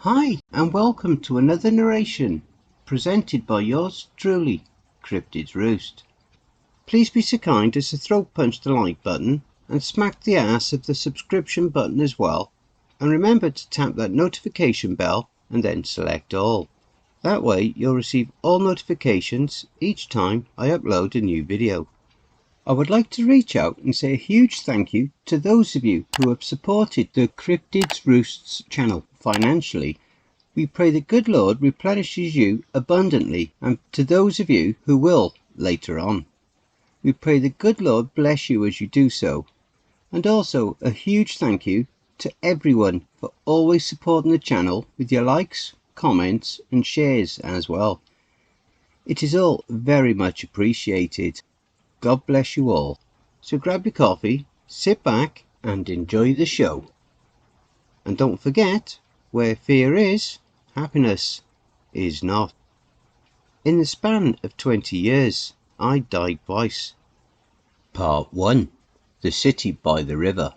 Hi, and welcome to another narration, presented by yours truly, Cryptids Roost. Please be so kind as to throat punch the like button and smack the ass of the subscription button as well, and remember to tap that notification bell and then select all. That way you'll receive all notifications each time I upload a new video. I would like to reach out and say a huge thank you to those of you who have supported the Cryptidsroost channel financially. We pray the good Lord replenishes you abundantly, and to those of you who will later on. We pray the good Lord bless you as you do so. And also a huge thank you to everyone for always supporting the channel with your likes, comments and shares as well. It is all very much appreciated. God bless you all. So grab your coffee, sit back and enjoy the show. And don't forget, where fear is, happiness is not. In the span of 20 years, I died twice. Part 1. The City by the River.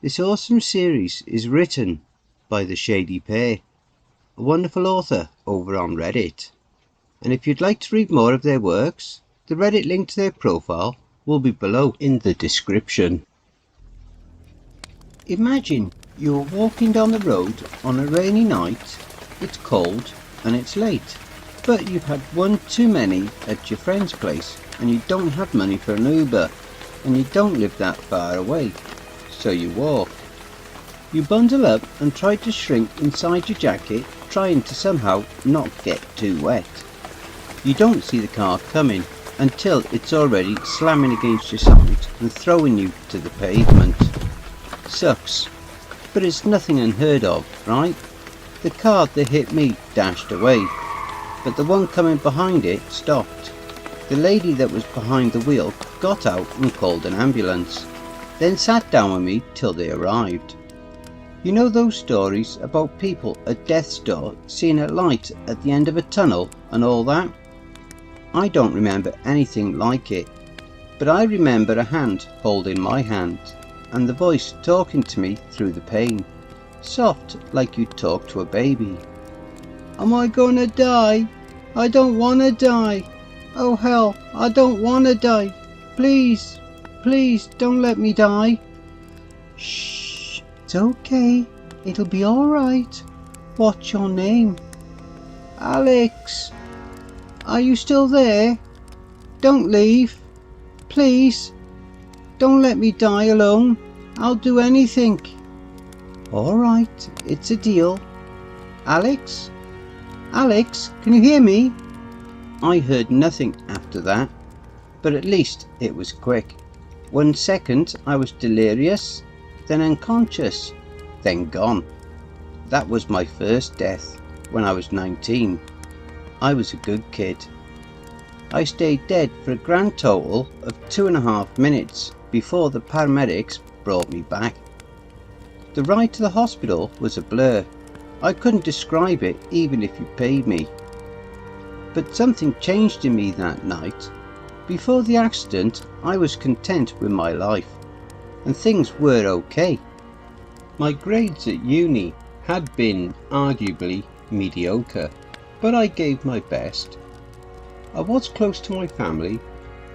This awesome series is written by TheShadyPear, a wonderful author over on Reddit. And if you'd like to read more of their works, the Reddit link to their profile will be below in the description. Imagine you're walking down the road on a rainy night. It's cold and it's late, but you've had one too many at your friend's place and you don't have money for an Uber and you don't live that far away, so you walk. You bundle up and try to shrink inside your jacket, trying to somehow not get too wet. You don't see the car coming until it's already slamming against your side and throwing you to the pavement. Sucks, but it's nothing unheard of, right? The car that hit me dashed away, but the one coming behind it stopped. The lady that was behind the wheel got out and called an ambulance, then sat down with me till they arrived. You know those stories about people at death's door seeing a light at the end of a tunnel and all that? I don't remember anything like it, but I remember a hand holding my hand and the voice talking to me through the pain, soft like you'd talk to a baby. Am I gonna die? I don't wanna die. Oh hell, I don't wanna die. Please, please don't let me die. Shh, it's okay. It'll be alright. What's your name? Alex. Are you still there? Don't leave. Please. Don't let me die alone. I'll do anything. Alright, it's a deal. Alex? Alex, can you hear me? I heard nothing after that, but at least it was quick. 1 second I was delirious, then unconscious, then gone. That was my first death when I was 19. I was a good kid. I stayed dead for a grand total of 2.5 minutes before the paramedics brought me back. The ride to the hospital was a blur. I couldn't describe it even if you paid me. But something changed in me that night. Before the accident, I was content with my life, and things were okay. My grades at uni had been arguably mediocre, but I gave my best. I was close to my family,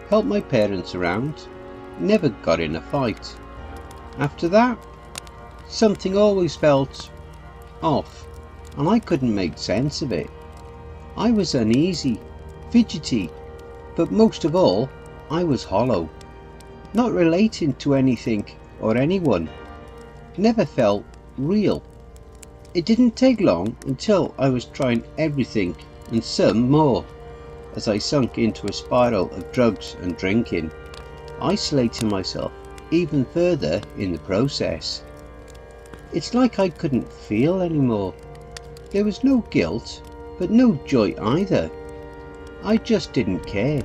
helped my parents around, never got in a fight. After that, something always felt off, and I couldn't make sense of it. I was uneasy, fidgety, but most of all, I was hollow, not relating to anything or anyone. Never felt real. It didn't take long until I was trying everything and some more, as I sunk into a spiral of drugs and drinking, isolating myself even further in the process. It's like I couldn't feel anymore. There was no guilt, but no joy either. I just didn't care,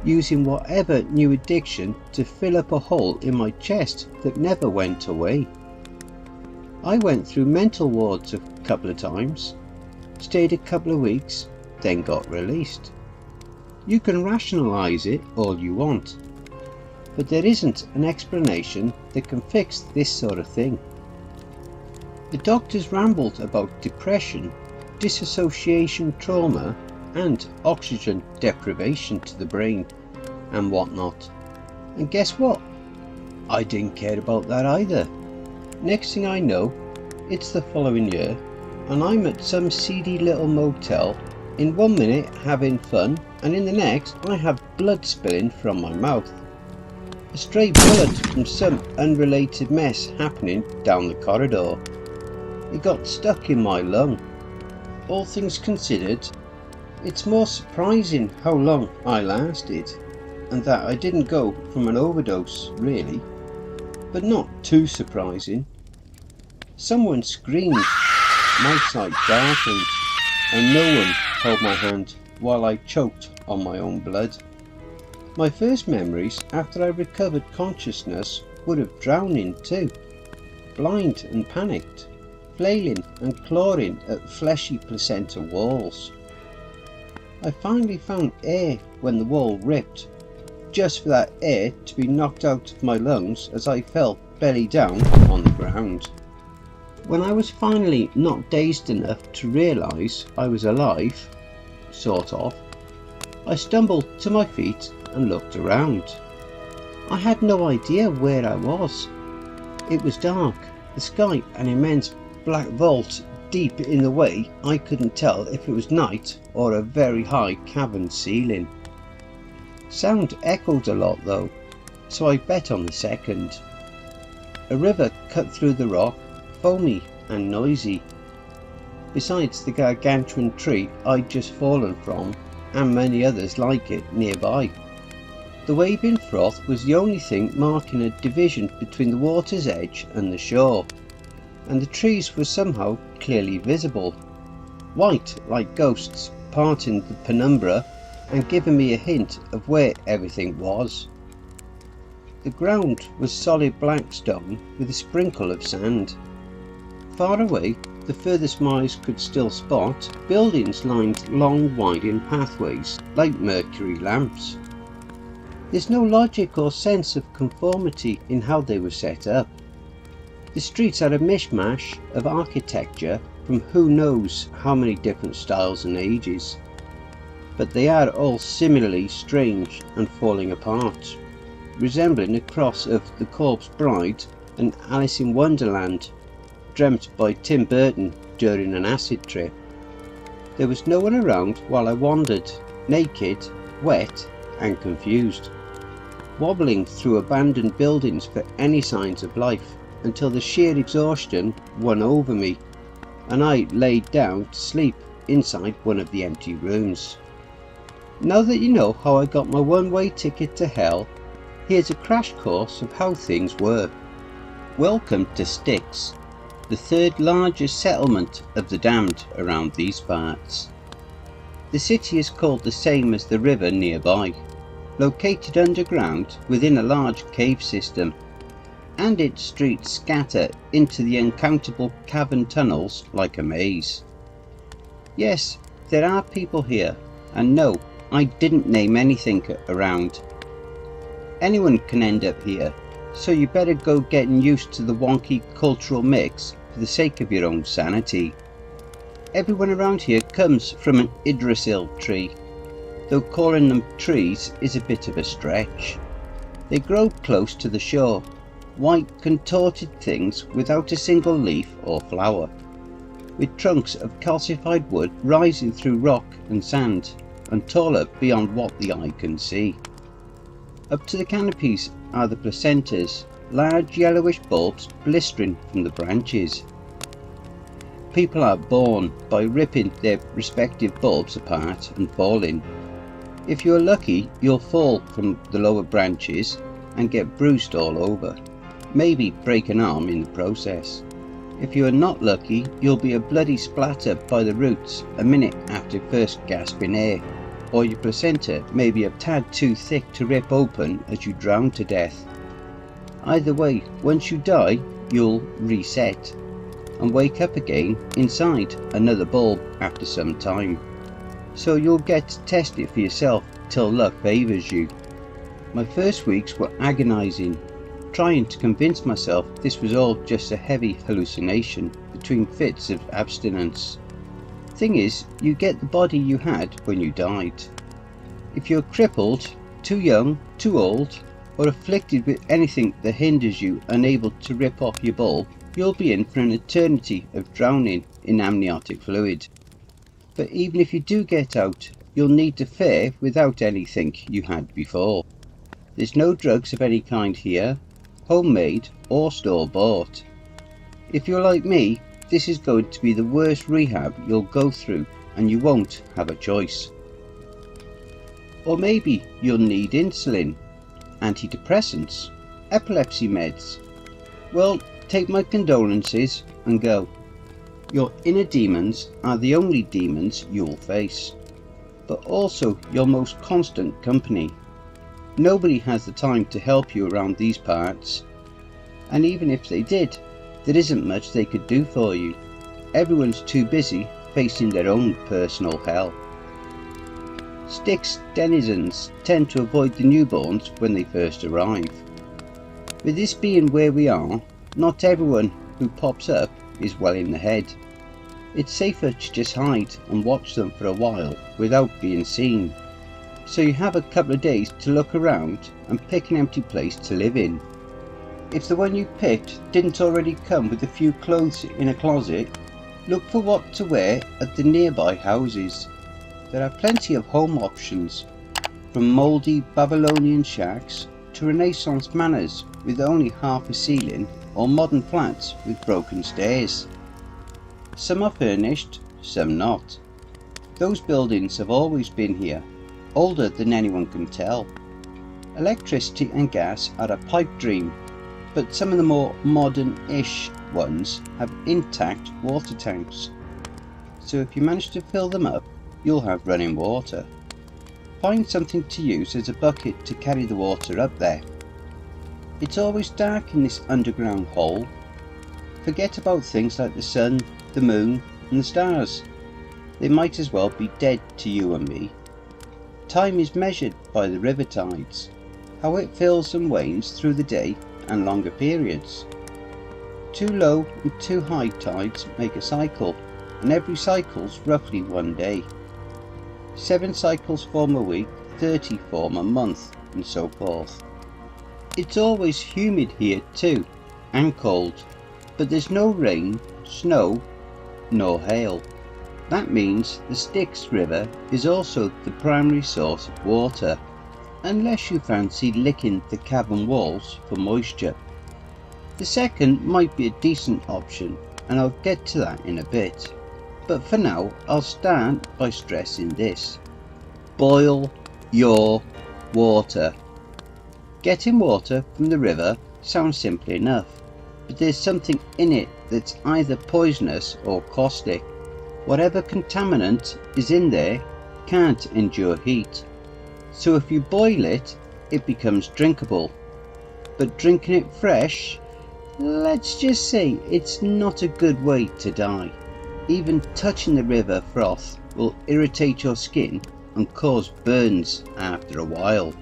using whatever new addiction to fill up a hole in my chest that never went away. I went through mental wards a couple of times, stayed a couple of weeks, then got released. You can rationalise it all you want, but there isn't an explanation that can fix this sort of thing. The doctors rambled about depression, dissociation trauma, and oxygen deprivation to the brain, and whatnot. And guess what? I didn't care about that either. Next thing I know, it's the following year, and I'm at some seedy little motel, in 1 minute having fun, and in the next I have blood spilling from my mouth. A stray bullet from some unrelated mess happening down the corridor. It got stuck in my lung. All things considered, it's more surprising how long I lasted, and that I didn't go from an overdose, really. But not too surprising. Someone screamed, my sight darkened, and no one held my hand while I choked on my own blood. My first memories after I recovered consciousness were of drowning too, blind and panicked, flailing and clawing at fleshy placenta walls. I finally found air when the wall ripped, just for that air to be knocked out of my lungs as I fell belly down on the ground. When I was finally not dazed enough to realise I was alive, sort of, I stumbled to my feet and looked around. I had no idea where I was. It was dark, the sky an immense black vault deep in the way I couldn't tell if it was night or a very high cavern ceiling. Sound echoed a lot though, so I bet on the second. A river cut through the rock, foamy and noisy, besides the gargantuan tree I'd just fallen from, and many others like it nearby. The waving froth was the only thing marking a division between the water's edge and the shore, and the trees were somehow clearly visible, white like ghosts parting the penumbra and giving me a hint of where everything was. The ground was solid black stone with a sprinkle of sand. Far away, the furthest my eyes could still spot, buildings lined long winding pathways like mercury lamps. There's no logic or sense of conformity in how they were set up. The streets are a mishmash of architecture from who knows how many different styles and ages, but they are all similarly strange and falling apart, resembling a cross of The Corpse Bride and Alice in Wonderland, dreamt by Tim Burton during an acid trip. There was no one around while I wandered, naked, wet and confused, wobbling through abandoned buildings for any signs of life, until the sheer exhaustion won over me, and I laid down to sleep inside one of the empty rooms. Now that you know how I got my one-way ticket to hell, here's a crash course of how things were. Welcome to Styx, the third largest settlement of the damned around these parts. The city is called the same as the river nearby, located underground within a large cave system, and its streets scatter into the uncountable cavern tunnels like a maze. Yes, there are people here, and no, I didn't name anything around. Anyone can end up here, so you better go getting used to the wonky cultural mix for the sake of your own sanity. Everyone around here comes from an Yggdrasil tree, though calling them trees is a bit of a stretch. They grow close to the shore, white contorted things without a single leaf or flower, with trunks of calcified wood rising through rock and sand, and taller beyond what the eye can see. Up to the canopies are the placentas, large yellowish bulbs blistering from the branches. People are born by ripping their respective bulbs apart and falling. If you're lucky, you'll fall from the lower branches and get bruised all over, maybe break an arm in the process. If you are not lucky, you'll be a bloody splatter by the roots a minute after first gasping air, or your placenta may be a tad too thick to rip open as you drown to death. Either way, once you die, you'll reset and wake up again inside another bulb after some time. So you'll get to test it for yourself till luck favours you. My first weeks were agonising, trying to convince myself this was all just a heavy hallucination between fits of abstinence. Thing is, you get the body you had when you died. If you're crippled, too young, too old, or afflicted with anything that hinders you unable to rip off your bulb, you'll be in for an eternity of drowning in amniotic fluid. But even if you do get out, you'll need to fare without anything you had before. There's no drugs of any kind here, homemade or store-bought. If you're like me, this is going to be the worst rehab you'll go through, and you won't have a choice. Or maybe you'll need insulin, antidepressants, epilepsy meds. Well, take my condolences and go. Your inner demons are the only demons you'll face, but also your most constant company. Nobody has the time to help you around these parts, and even if they did, there isn't much they could do for you. Everyone's too busy facing their own personal hell. Styx denizens tend to avoid the newborns when they first arrive. With this being where we are, not everyone who pops up is well in the head. It's safer to just hide and watch them for a while without being seen. So you have a couple of days to look around and pick an empty place to live in. If the one you picked didn't already come with a few clothes in a closet, look for what to wear at the nearby houses. There are plenty of home options, from mouldy Babylonian shacks to Renaissance manors with only half a ceiling, or modern flats with broken stairs. Some are furnished, some not. Those buildings have always been here, older than anyone can tell. Electricity and gas are a pipe dream, but some of the more modern-ish ones have intact water tanks. So if you manage to fill them up, you'll have running water. Find something to use as a bucket to carry the water up there. It's always dark in this underground hole. Forget about things like the sun, the moon and the stars. They might as well be dead to you and me. Time is measured by the river tides, how it fills and wanes through the day and longer periods. Too low and too high tides make a cycle, and every cycle's roughly one day. 7 cycles form a week, 30 form a month, and so forth. It's always humid here too, and cold, but there's no rain, snow, nor hail. That means the Styx River is also the primary source of water, unless you fancy licking the cavern walls for moisture. The second might be a decent option, and I'll get to that in a bit. But for now, I'll start by stressing this. Boil your water. Getting water from the river sounds simple enough, but there's something in it that's either poisonous or caustic. Whatever contaminant is in there can't endure heat. So if you boil it, it becomes drinkable. But drinking it fresh, let's just say it's not a good way to die. Even touching the river froth will irritate your skin and cause burns after a while.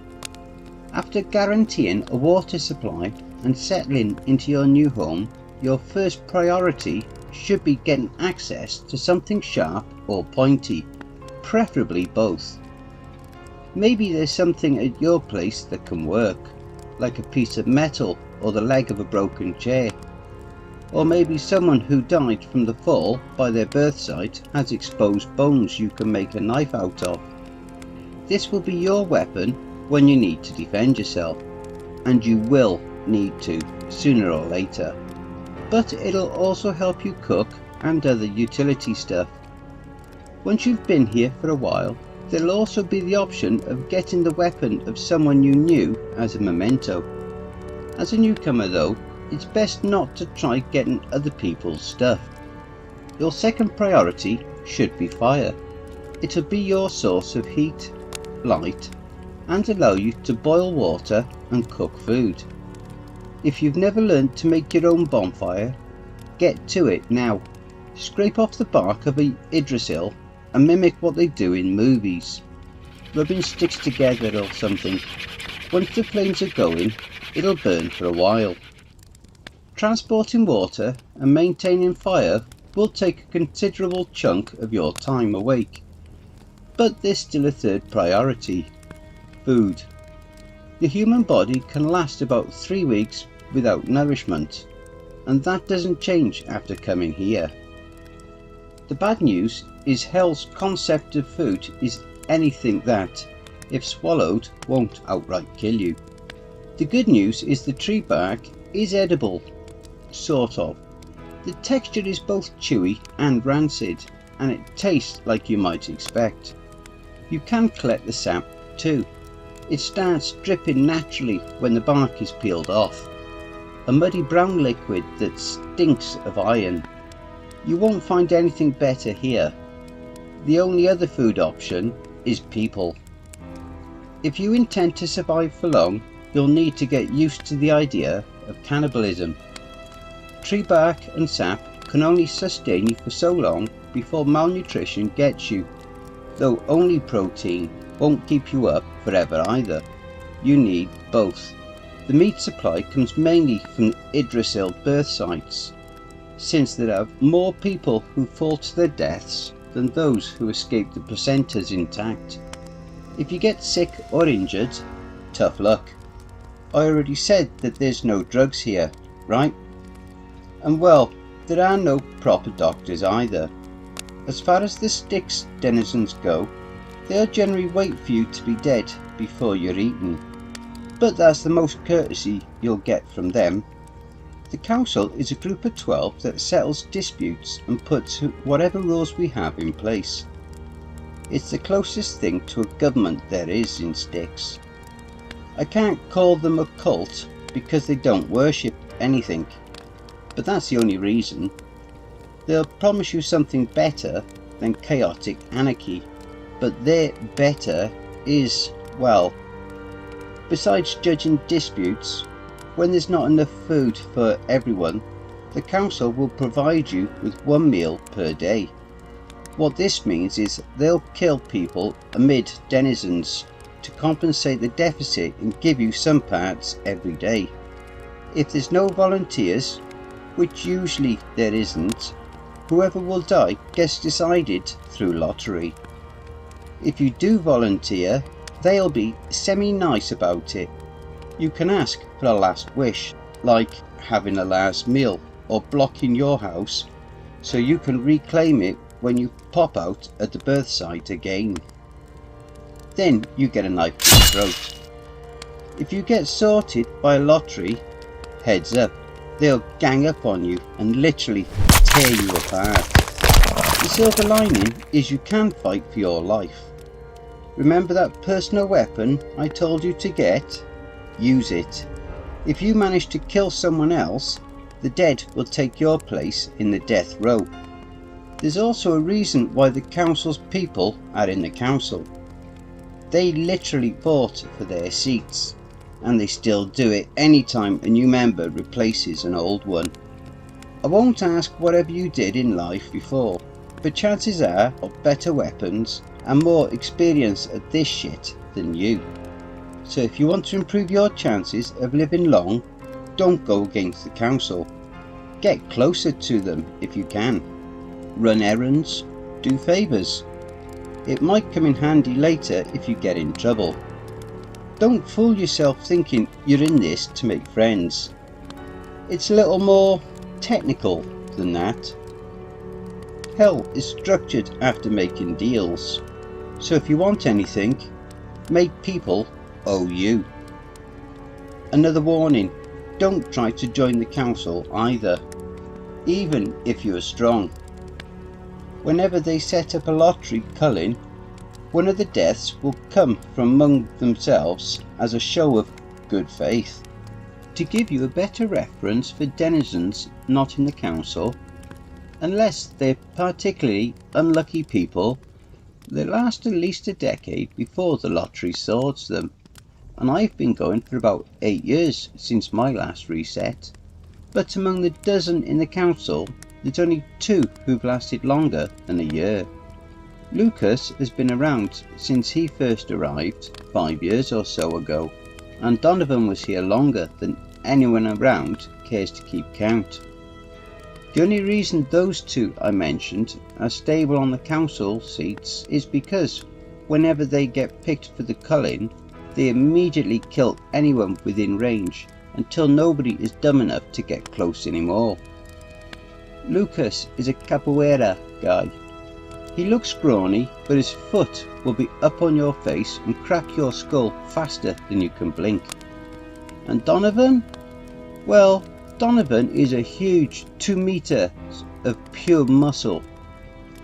After guaranteeing a water supply and settling into your new home, your first priority should be getting access to something sharp or pointy, preferably both. Maybe there's something at your place that can work, like a piece of metal or the leg of a broken chair. Or maybe someone who died from the fall by their birth site has exposed bones you can make a knife out of. This will be your weapon when you need to defend yourself, and you will need to sooner or later. But it'll also help you cook and other utility stuff. Once you've been here for a while, there'll also be the option of getting the weapon of someone you knew as a memento. As a newcomer though, it's best not to try getting other people's stuff. Your second priority should be fire. It'll be your source of heat, light, and allow you to boil water and cook food. If you've never learned to make your own bonfire, get to it now. Scrape off the bark of a Yggdrasil and mimic what they do in movies. Rubbing sticks together or something. Once the flames are going, it'll burn for a while. Transporting water and maintaining fire will take a considerable chunk of your time awake. But there's still a third priority: food. The human body can last about 3 weeks without nourishment, and that doesn't change after coming here. The bad news is hell's concept of food is anything that, if swallowed, won't outright kill you. The good news is the tree bark is edible, sort of. The texture is both chewy and rancid, and it tastes like you might expect. You can collect the sap too. It starts dripping naturally when the bark is peeled off. A muddy brown liquid that stinks of iron. You won't find anything better here. The only other food option is people. If you intend to survive for long, you'll need to get used to the idea of cannibalism. Tree bark and sap can only sustain you for so long before malnutrition gets you, though only protein won't keep you up forever either. You need both. The meat supply comes mainly from Yggdrasil birth sites, since there are more people who fall to their deaths than those who escape the placentas intact. If you get sick or injured, tough luck. I already said that there's no drugs here, right? And well, there are no proper doctors either. As far as the Styx denizens go, they'll generally wait for you to be dead before you're eaten. But that's the most courtesy you'll get from them. The council is a group of 12 that settles disputes and puts whatever rules we have in place. It's the closest thing to a government there is in Styx. I can't call them a cult because they don't worship anything, but that's the only reason. They'll promise you something better than chaotic anarchy, but their better is, well, besides judging disputes, when there's not enough food for everyone, the council will provide you with 1 meal per day. What this means is they'll kill people amid denizens to compensate the deficit and give you some parts every day. If there's no volunteers, which usually there isn't, whoever will die gets decided through lottery. If you do volunteer, they'll be semi-nice about it. You can ask for a last wish, like having a last meal or blocking your house so you can reclaim it when you pop out at the birth site again. Then you get a knife to the throat. If you get sorted by a lottery, heads up, they'll gang up on you and literally tear you apart. The silver lining is you can fight for your life. Remember that personal weapon I told you to get? Use it. If you manage to kill someone else, the dead will take your place in the death row. There's also a reason why the council's people are in the council. They literally fought for their seats, and they still do it anytime a new member replaces an old one. I won't ask whatever you did in life before, but chances are of better weapons and more experience at this shit than you. So if you want to improve your chances of living long, don't go against the council. Get closer to them if you can. Run errands, do favours. It might come in handy later if you get in trouble. Don't fool yourself thinking you're in this to make friends. It's a little more technical than that. Hell is structured after making deals. So if you want anything, make people owe you. Another warning, don't try to join the council either, even if you are strong. Whenever they set up a lottery culling, one of the deaths will come from among themselves as a show of good faith. To give you a better reference for denizens not in the council, unless they're particularly unlucky people, they last at least a decade before the lottery sorts them, and I've been going for about 8 years since my last reset. But among the dozen in the council, there's only 2 who've lasted longer than a year. Lucas has been around since he first arrived 5 years or so ago, and Donovan was here longer than anyone around cares to keep count. The only reason those two I mentioned are stable on the council seats is because whenever they get picked for the culling, they immediately kill anyone within range until nobody is dumb enough to get close anymore. Lucas is a capoeira guy. He looks scrawny, but his foot will be up on your face and crack your skull faster than you can blink. And Donovan? Well, Donovan is a huge 2 meters of pure muscle.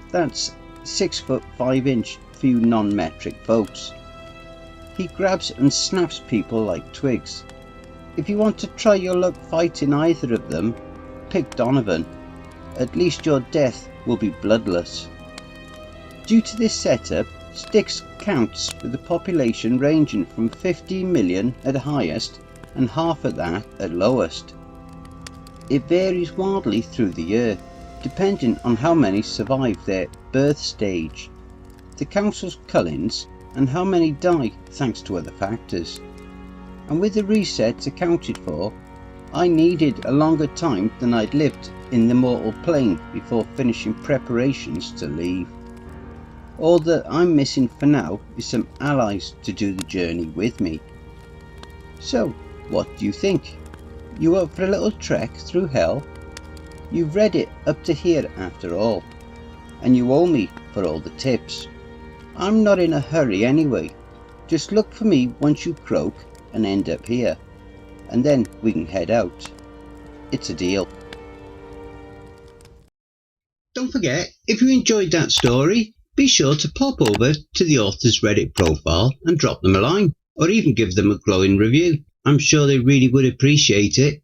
That's 6 foot 5 inch for you non-metric folks. He grabs and snaps people like twigs. If you want to try your luck fighting either of them, pick Donovan. At least your death will be bloodless. Due to this setup, Styx counts with a population ranging from 15 million at highest and half of that at lowest. It varies wildly through the year, depending on how many survive their birth stage, the council's cullings, and how many die thanks to other factors. And with the resets accounted for, I needed a longer time than I'd lived in the mortal plane before finishing preparations to leave. All that I'm missing for now is some allies to do the journey with me. So, what do you think? You up for a little trek through hell? You've read it up to here after all, and you owe me for all the tips. I'm not in a hurry anyway. Just look for me once you croak and end up here, and then we can head out. It's a deal. Don't forget, if you enjoyed that story, be sure to pop over to the author's Reddit profile and drop them a line, or even give them a glowing review. I'm sure they really would appreciate it.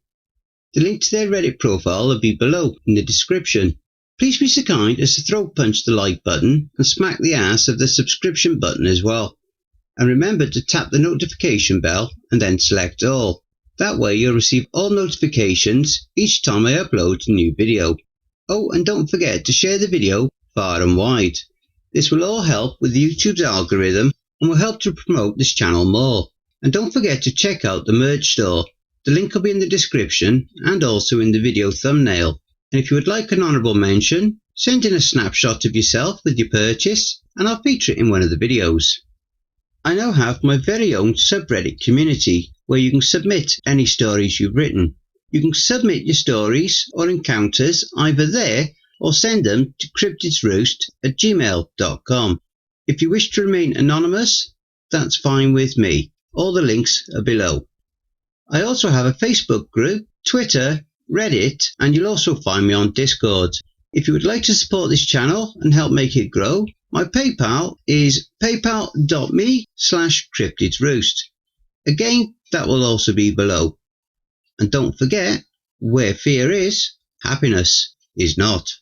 The link to their Reddit profile will be below in the description. Please be so kind as to throat punch the like button and smack the ass of the subscription button as well. And remember to tap the notification bell and then select all. That way you'll receive all notifications each time I upload a new video. Oh, and don't forget to share the video far and wide. This will all help with YouTube's algorithm and will help to promote this channel more. And don't forget to check out the merch store. The link will be in the description and also in the video thumbnail. And if you would like an honourable mention, send in a snapshot of yourself with your purchase and I'll feature it in one of the videos. I now have my very own subreddit community where you can submit any stories you've written. You can submit your stories or encounters either there or send them to cryptidsroost@gmail.com. If you wish to remain anonymous, that's fine with me. All the links are below. I also have a Facebook group, Twitter, Reddit, and you'll also find me on Discord. If you would like to support this channel and help make it grow, my PayPal is paypal.me/cryptidsroost. Again, that will also be below. And don't forget, where fear is, happiness is not.